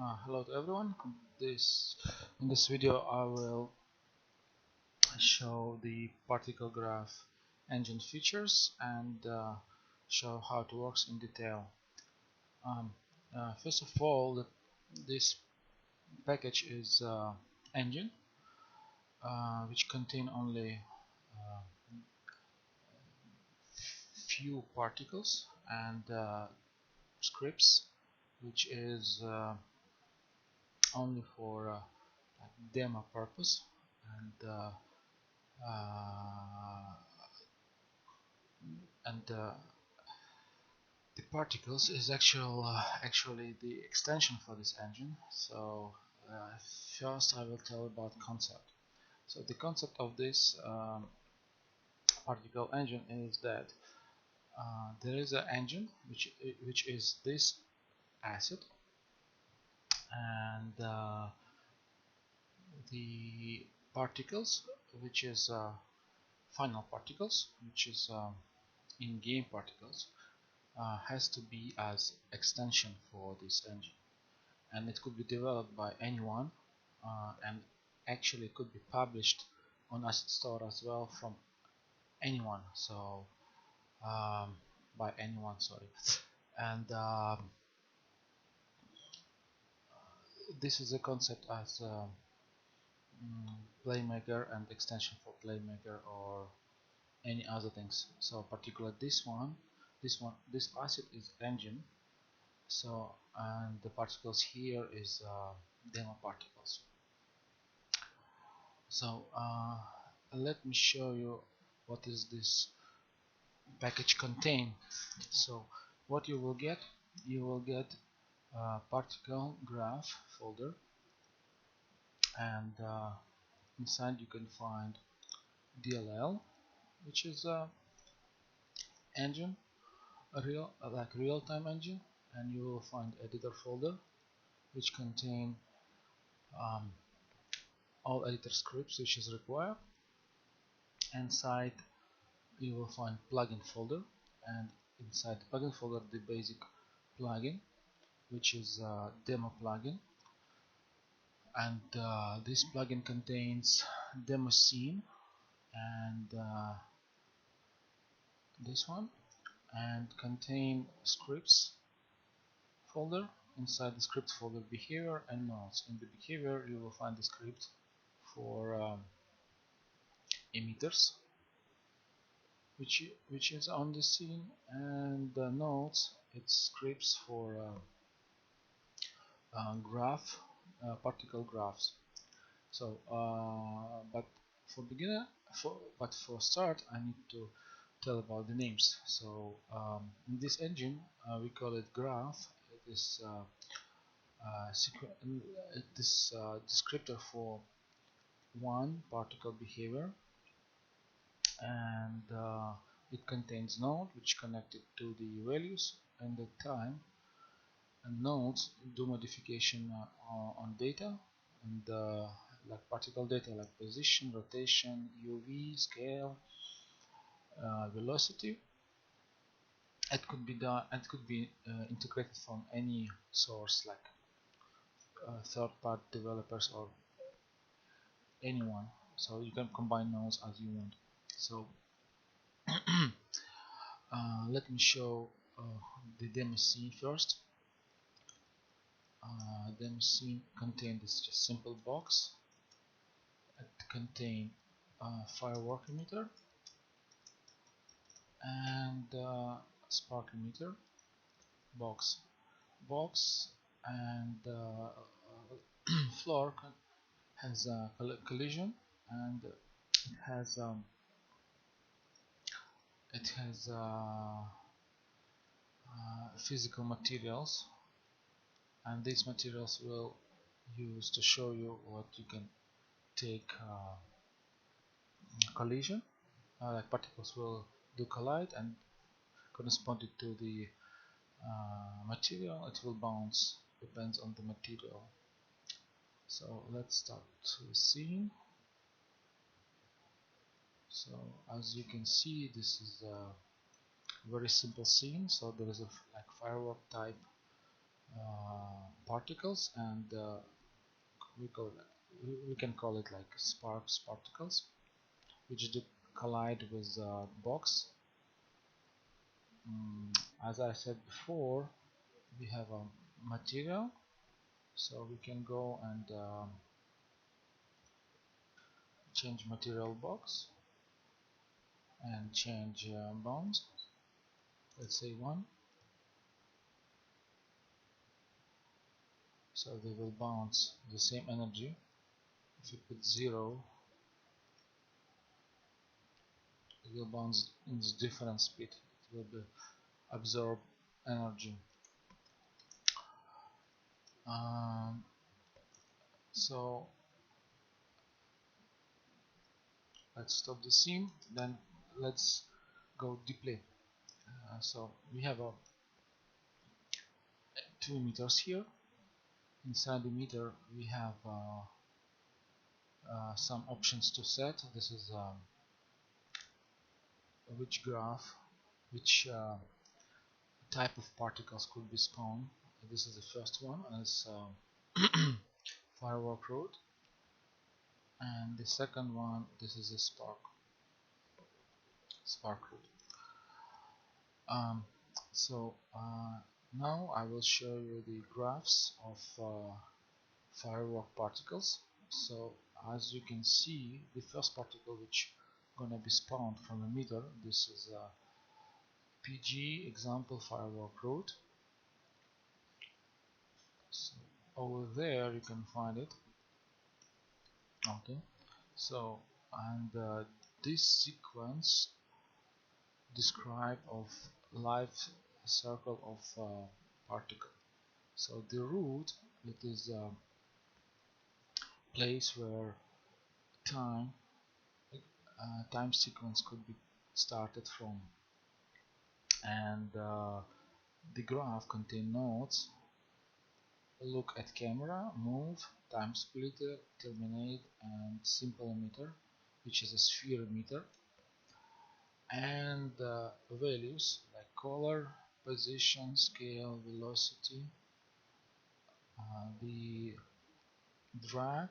Hello to everyone. In this video I will show the particle graph engine features and show how it works in detail. Um, First of all, this package is engine, which contain only uh, few particles, and scripts, which is only for demo purpose, and uh, and the particles is actually the extension for this engine. So uh, first I will tell about concept. So the concept of this particle engine is that there is an engine which is this acid, and the particles, which is final particles, which is in-game particles, has to be as extension for this engine, and it could be developed by anyone, and actually could be published on Asset Store as well from anyone. So by anyone, sorry. And this is a concept as playmaker and extension for playmaker or any other things. So particular this asset is engine. So and the particles here is demo particles. So let me show you what is this package contain. So what you will get, a particle graph folder, and inside you can find DLL, which is a engine, a real-time engine, and you will find editor folder, which contain um, all editor scripts which is required. Inside you will find plugin folder, and inside the plugin folder the basic plugin, which is a demo plugin, and this plugin contains demo scene and this one, and contain scripts folder. Inside the script folder, behavior and nodes. In the behavior you will find the script for emitters, which is on the scene, and the nodes, it's scripts for graph particle graphs. So but for beginner but for start I need to tell about the names. So in this engine we call it graph. It is descriptor for one particle behavior, and it contains node which connected to the values and the time, and nodes do modification on data, and like particle data like position, rotation, UV, scale, velocity. It could be done. It could be integrated from any source, like third-party developers or anyone. So you can combine nodes as you want. So let me show the demo scene first. Demo scene contains this just simple box. It contains firework emitter and spark emitter box, and floor has a collision, and it has physical materials, and these materials will use to show you what you can take collision, like particles will do collide, and corresponding to the material it will bounce, depends on the material. So let's start the scene. So as you can see, this is a very simple scene. So there is a like firework type particles, and we can call it like sparks particles, which do collide with the box. As I said before, we have a material, so we can go and change material box and change bounds. Let's say 1, so they will bounce the same energy. If you put 0, it will bounce in different speed. It will be absorb energy. Um, so let's stop the scene, then let's go deeply. So we have 2 meters here. Inside the meter we have some options to set. This is which graph, which type of particles could be spawned. This is the first one, as firework route, and the second one, this is a spark route. So now I will show you the graphs of firework particles. So as you can see, the first particle which gonna be spawned from a meter, this is a PG example firework route. So over there you can find it. Okay, so and this sequence describe of life circle of particle. So the root, it is a place where time time sequence could be started from, and the graph contain nodes: look at camera, move, time splitter, terminate, and simple emitter, which is a sphere emitter, and values like color, position, scale, velocity, the drag,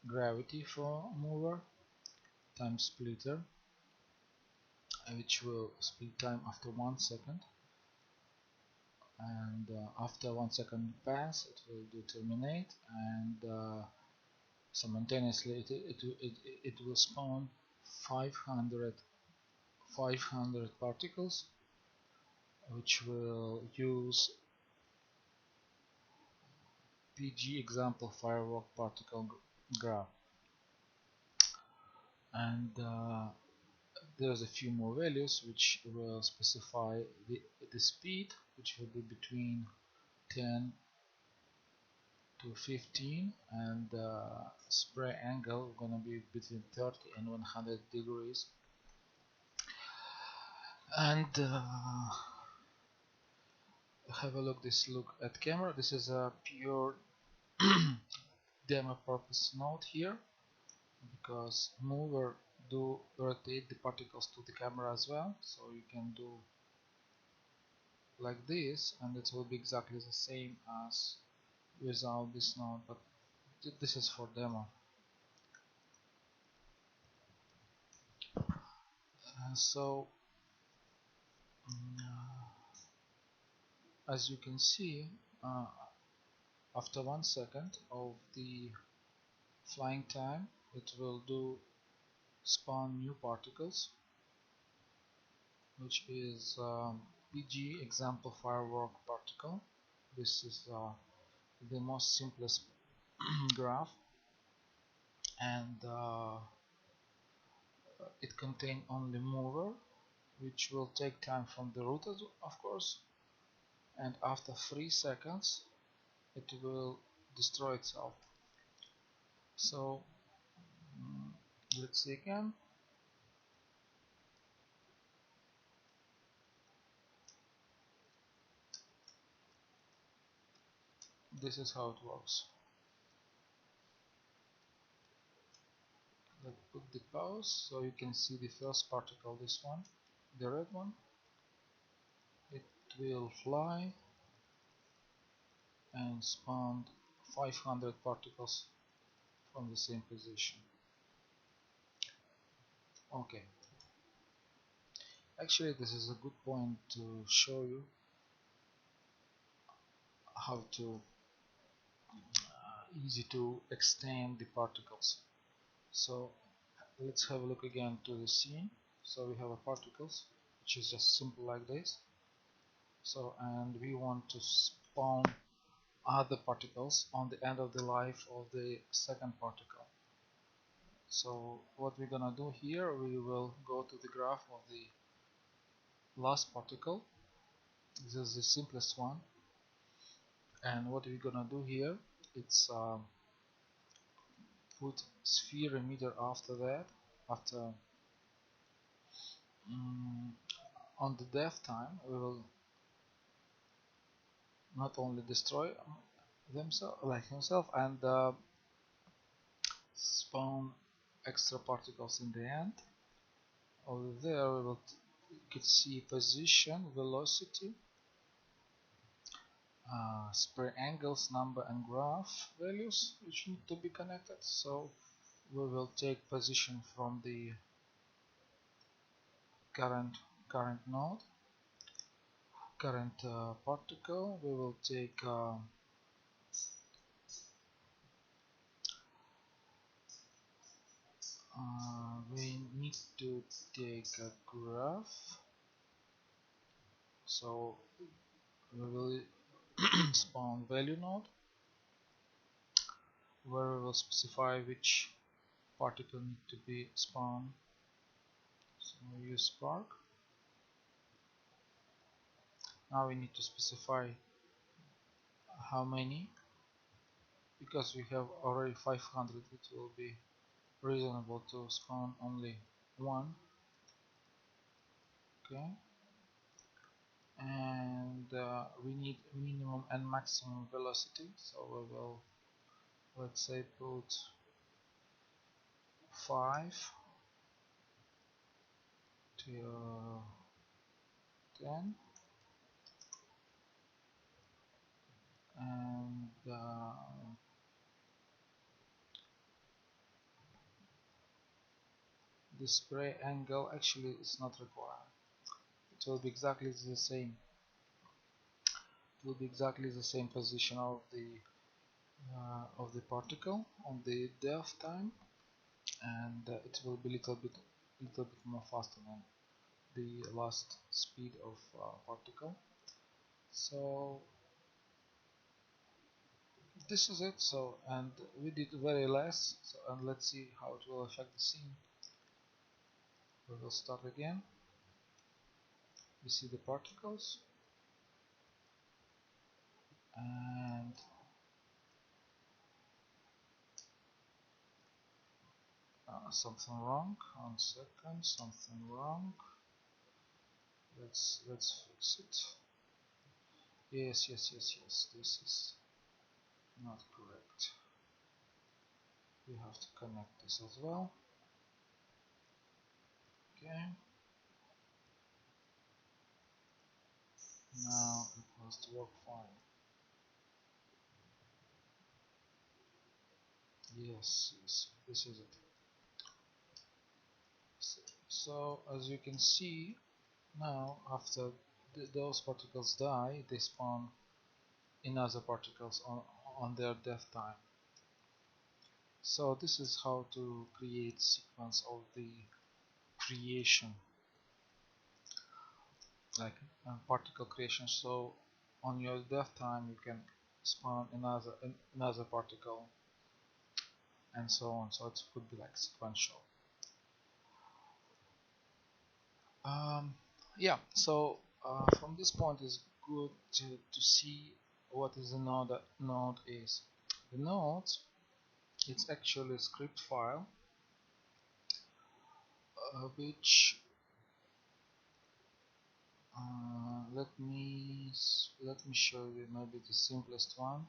gravity for mover, time splitter, which will split time after 1 second, and after 1 second pass it will do terminate, and simultaneously it will spawn 500 particles, which will use PG example firework particle graph. And there's a few more values which will specify the speed, which will be between 10 to 15, and spray angle gonna be between 30 and 100 degrees. And have a look at camera. This is a pure demo purpose node here, because mover do rotate the particles to the camera as well, so you can do like this and it will be exactly the same as without this node, but this is for demo. So as you can see, after 1 second of the flying time, it will do spawn new particles, which is PG example firework particle. This is the most simplest graph, and it contains only mover, which will take time from the root of course, and after 3 seconds it will destroy itself. So let's see again. This is how it works. Let's put the pause so you can see the first particle, this one, the red one. It will fly and spawned 500 particles from the same position. Okay, actually this is a good point to show you how to easy to extend the particles. So let's have a look again to the scene. So we have a particles which is just simple like this. So and we want to spawn other particles on the end of the life of the second particle. So what we're gonna do here, we will go to the graph of the last particle. This is the simplest one, and what we're gonna do here, it's put sphere emitter after that, after on the death time we will not only destroy themselves like himself and spawn extra particles in the end. Over there we will can see position, velocity, spray angles, number and graph values which need to be connected. So we will take position from the current node, current particle. We will take we need to take a graph. So we will spawn value node where we will specify which particle need to be spawned. So we use spark. Now we need to specify how many, because we have already 500 it will be reasonable to spawn only one. Okay, and we need minimum and maximum velocity, so we will, let's say, put 5 to 10, and the spray angle actually is not required. It will be exactly the same. It will be exactly the same position of the particle on the death time, and it will be little bit more faster than the last speed of particle. So this is it. So, and we did very less. So, and let's see how it will affect the scene. We will start again. We see the particles, and something wrong. 1 second, something wrong. Let's fix it. Yes, yes, yes, yes. This is not correct. We have to connect this as well. Okay. Now it must work fine. Yes, yes, this is it. So as you can see, now after those particles die, they spawn in other particles on their death time. So this is how to create sequence of the creation, like particle creation. So on your death time you can spawn another particle and so on. So it could be like sequential. Um, yeah, so from this point it's good to see what is the node is. The node, it's actually a script file which let me show you maybe the simplest one.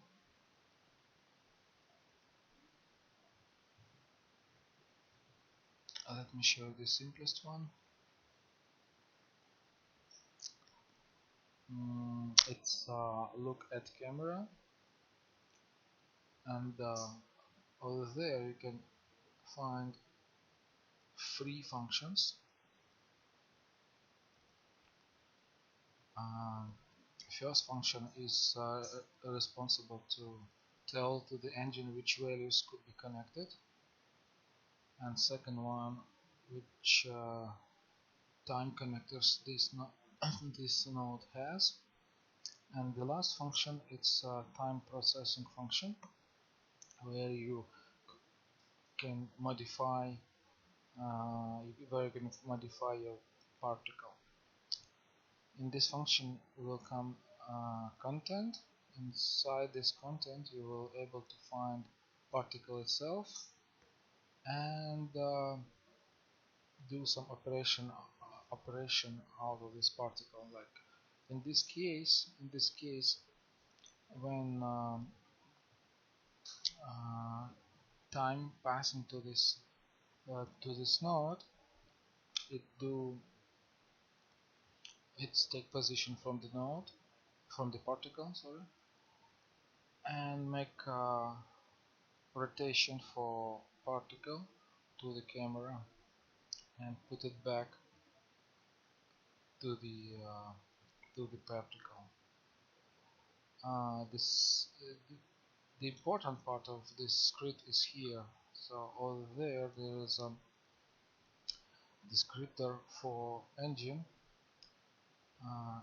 Let me show you the simplest one. It's look at camera. and over there you can find free functions. um, First function is responsible to tell to the engine which values could be connected, and second one which time connectors this this node has, and the last function it's a time processing function where you can modify your particle. In this function will come content. Inside this content you will able to find particle itself and do some operation out of this particle. Like in this case, when uh, time passing to this node, it do its take position from the node, from the particle, sorry, and make rotation for particle to the camera and put it back to the particle. The important part of this script is here. So over there is a descriptor for engine.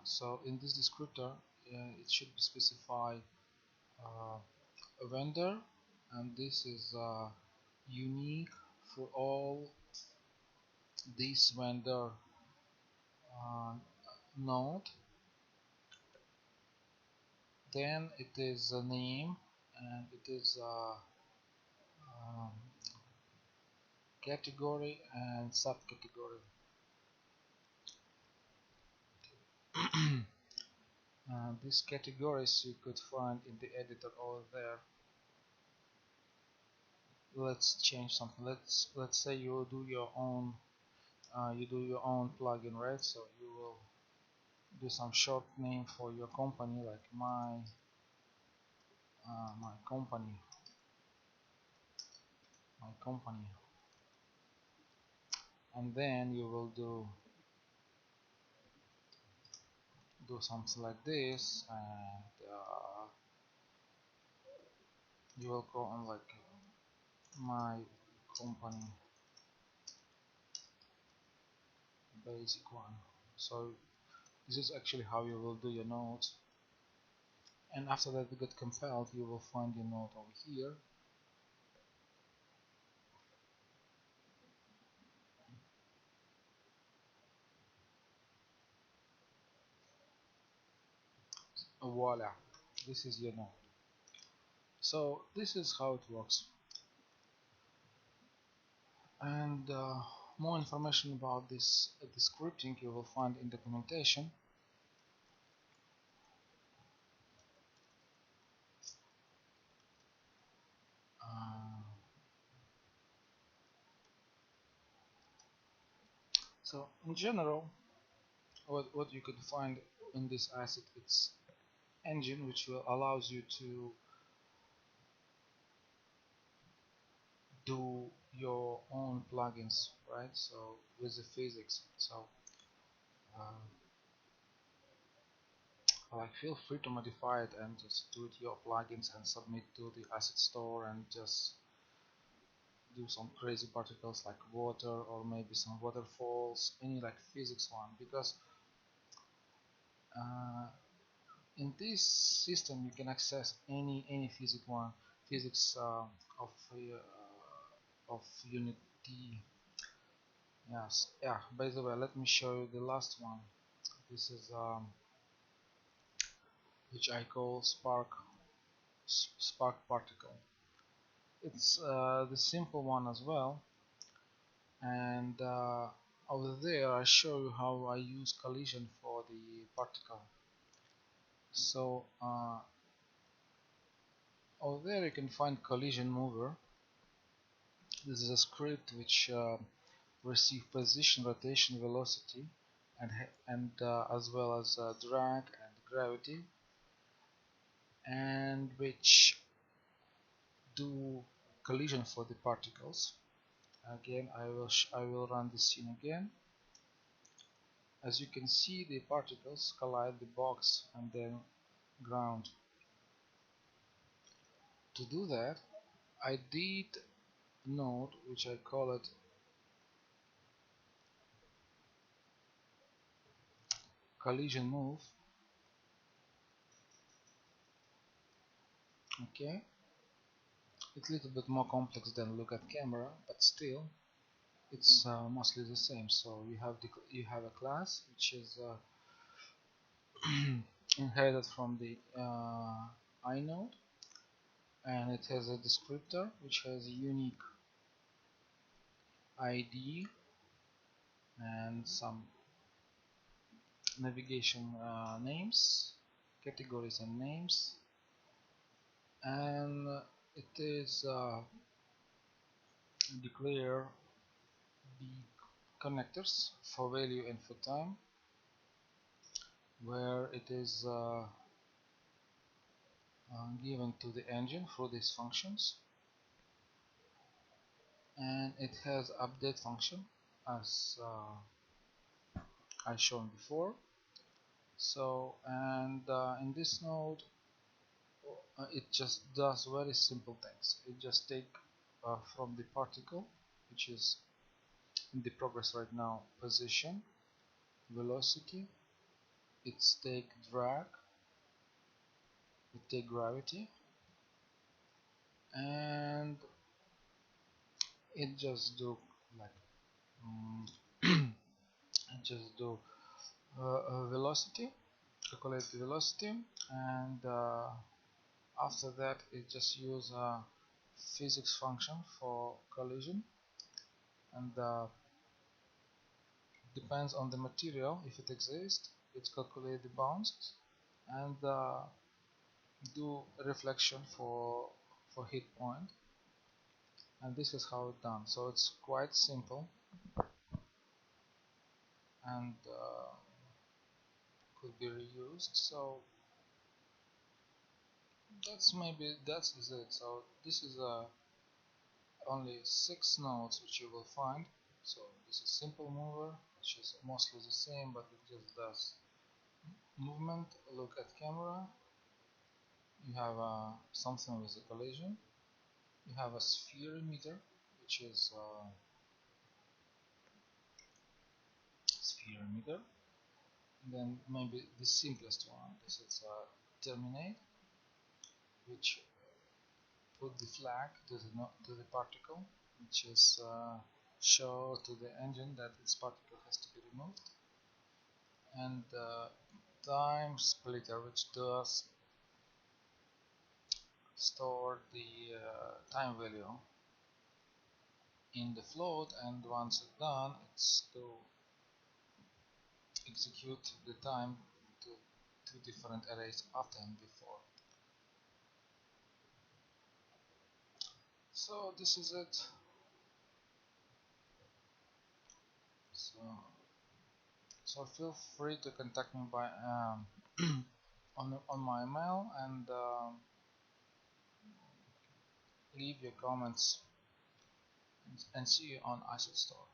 So in this descriptor, it should specify uh, a vendor, and this is unique for all these vendor uh, node. Then it is a name, and it is a um, category and subcategory. These categories you could find in the editor over there. Let's change something. Let's say you do your own plugin, right? So you will do some short name for your company, like my company, and then you will do something like this, and you will go on like my company basic one. So this is actually how you will do your nodes, and after that you get compiled, you will find your node over here. Voila, this is your node. So this is how it works, and more information about this scripting you will find in documentation. uh, so in general, what you could find in this asset, it's engine, which will allows you to do your own plugins, right? So with the physics, so uh, like feel free to modify it and just do it your plugins and submit to the asset store and just do some crazy particles like water or maybe some waterfalls, any like physics one, because uh, in this system you can access any physics of unit D. Yes, yeah. By the way, let me show you the last one. This is which I call spark particle. It's the simple one as well, and over there I show you how I use collision for the particle. So over there you can find collision mover. This is a script which receive position, rotation, velocity, and as well as drag and gravity, and which do collision for the particles. Again, I will run the scene again. As you can see, the particles collide the box and then ground. To do that, I did a node which I call it collision move. Okay, it's a little bit more complex than look at camera, but still it's mostly the same. So you have a class which is inherited from the inode, and it has a descriptor which has a unique ID and some navigation names, categories and names, and it is declare the connectors for value and for time, where it is given to the engine for these functions, and it has update function as I shown before. So, and in this node it just does very simple things. It just take from the particle which is in the progress right now position, velocity, it's take drag, it take gravity, and it just do like it just do velocity, calculate the velocity, and after that it just use a physics function for collision, and depends on the material. If it exists, it calculate the bounds and do reflection for hit point, and this is how it's done. So it's quite simple and could be reused. So that is it. So this is only 6 nodes which you will find. So this is simple mover, which is mostly the same, but it just does movement. Look at camera. You have something with a collision. You have a sphere emitter, which is sphere emitter. And then maybe the simplest one. This is terminate, which put the flag to the particle, which is show to the engine that its particle has to be removed, and time splitter, which does store the time value in the float, and once it's done, it's to execute the time to two different arrays after and before. So this is it. So, so feel free to contact me by on my email, and leave your comments, and see you on Asset Store.